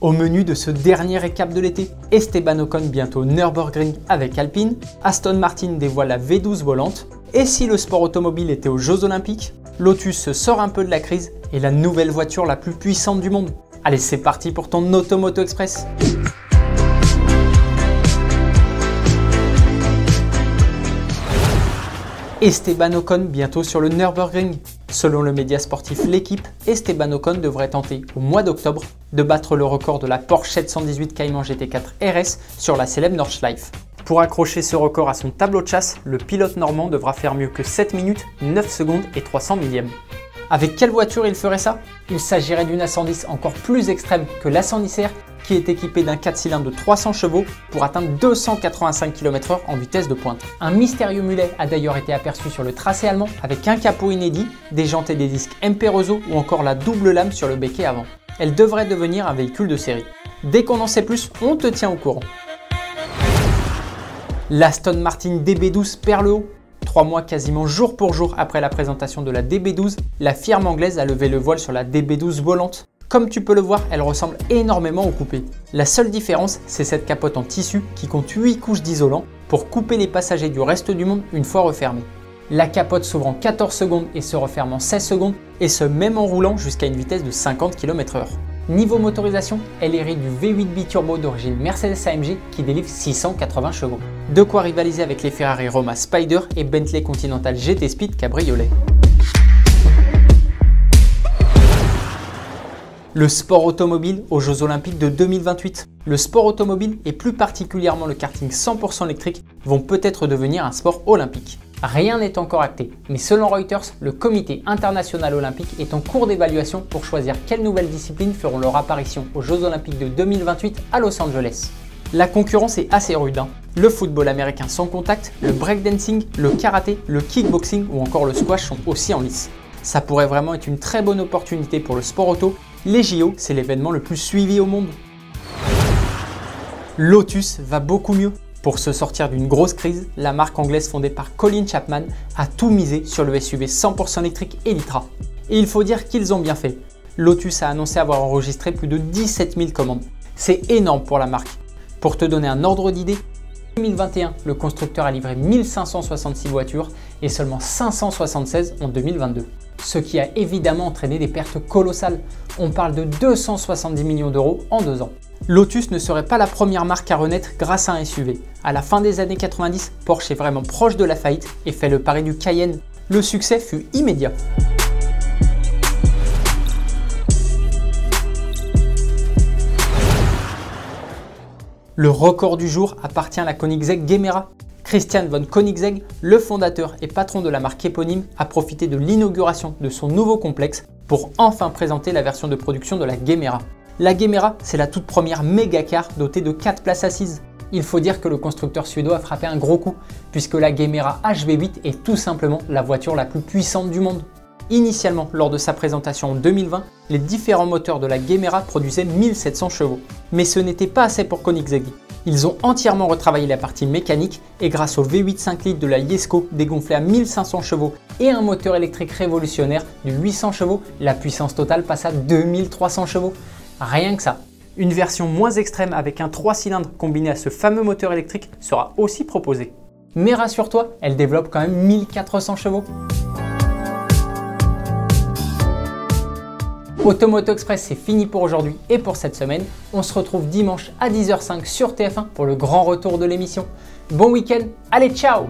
Au menu de ce dernier récap de l'été, Esteban Ocon bientôt Nürburgring avec Alpine, Aston Martin dévoile la V12 volante, et si le sport automobile était aux Jeux Olympiques, Lotus se sort un peu de la crise et la nouvelle voiture la plus puissante du monde. Allez, c'est parti pour ton Automoto Express. Esteban Ocon bientôt sur le Nürburgring. Selon le média sportif L'Équipe, Esteban Ocon devrait tenter au mois d'octobre de battre le record de la Porsche 718 Cayman GT4 RS sur la célèbre Nordschleife. Pour accrocher ce record à son tableau de chasse, le pilote normand devra faire mieux que 7 minutes, 9 secondes et 300 millièmes. Avec quelle voiture il ferait ça? Il s'agirait d'une A110 encore plus extrême que l'A110R qui est équipée d'un 4 cylindres de 300 chevaux pour atteindre 285 km/h en vitesse de pointe. Un mystérieux mulet a d'ailleurs été aperçu sur le tracé allemand avec un capot inédit, des jantes et des disques Imperoso ou encore la double lame sur le becquet avant. Elle devrait devenir un véhicule de série. Dès qu'on en sait plus, on te tient au courant. L'Aston Martin DB12 perd le haut. 3 mois quasiment jour pour jour après la présentation de la DB12, la firme anglaise a levé le voile sur la DB12 volante. Comme tu peux le voir, elle ressemble énormément au coupé. La seule différence, c'est cette capote en tissu qui compte 8 couches d'isolant pour couper les passagers du reste du monde une fois refermée. La capote s'ouvre en 14 secondes et se referme en 16 secondes, et ce même en roulant jusqu'à une vitesse de 50 km/h. Niveau motorisation, elle hérite du V8 biturbo d'origine Mercedes-AMG qui délivre 680 chevaux. De quoi rivaliser avec les Ferrari Roma Spider et Bentley Continental GT Speed Cabriolet. Le sport automobile aux Jeux Olympiques de 2028. Le sport automobile et plus particulièrement le karting 100% électrique vont peut-être devenir un sport olympique. Rien n'est encore acté, mais selon Reuters, le Comité international olympique est en cours d'évaluation pour choisir quelles nouvelles disciplines feront leur apparition aux Jeux Olympiques de 2028 à Los Angeles. La concurrence est assez rude. Le football américain sans contact, le breakdancing, le karaté, le kickboxing ou encore le squash sont aussi en lice. Ça pourrait vraiment être une très bonne opportunité pour le sport auto. Les JO, c'est l'événement le plus suivi au monde. Lotus va beaucoup mieux. Pour se sortir d'une grosse crise, la marque anglaise fondée par Colin Chapman a tout misé sur le SUV 100% électrique Elytra. Et il faut dire qu'ils ont bien fait. Lotus a annoncé avoir enregistré plus de 17 000 commandes. C'est énorme pour la marque. Pour te donner un ordre d'idée, en 2021, le constructeur a livré 1566 voitures et seulement 576 en 2022. Ce qui a évidemment entraîné des pertes colossales. On parle de 270 millions d'euros en 2 ans. Lotus ne serait pas la première marque à renaître grâce à un SUV. À la fin des années 90, Porsche est vraiment proche de la faillite et fait le pari du Cayenne. Le succès fut immédiat. Le record du jour appartient à la Koenigsegg Gemera. Christian von Koenigsegg, le fondateur et patron de la marque éponyme, a profité de l'inauguration de son nouveau complexe pour enfin présenter la version de production de la Gemera. La Gemera, c'est la toute première méga car dotée de 4 places assises. Il faut dire que le constructeur suédois a frappé un gros coup, puisque la Gemera HV8 est tout simplement la voiture la plus puissante du monde. Initialement, lors de sa présentation en 2020, les différents moteurs de la Gemera produisaient 1700 chevaux. Mais ce n'était pas assez pour Koenigsegg. Ils ont entièrement retravaillé la partie mécanique et grâce au V8 5 litres de la Jesko dégonflé à 1500 chevaux et un moteur électrique révolutionnaire de 800 chevaux, la puissance totale passe à 2300 chevaux. Rien que ça. Une version moins extrême avec un 3 cylindres combiné à ce fameux moteur électrique sera aussi proposée. Mais rassure-toi, elle développe quand même 1400 chevaux. Automoto Express, c'est fini pour aujourd'hui et pour cette semaine. On se retrouve dimanche à 10h05 sur TF1 pour le grand retour de l'émission. Bon week-end, allez ciao!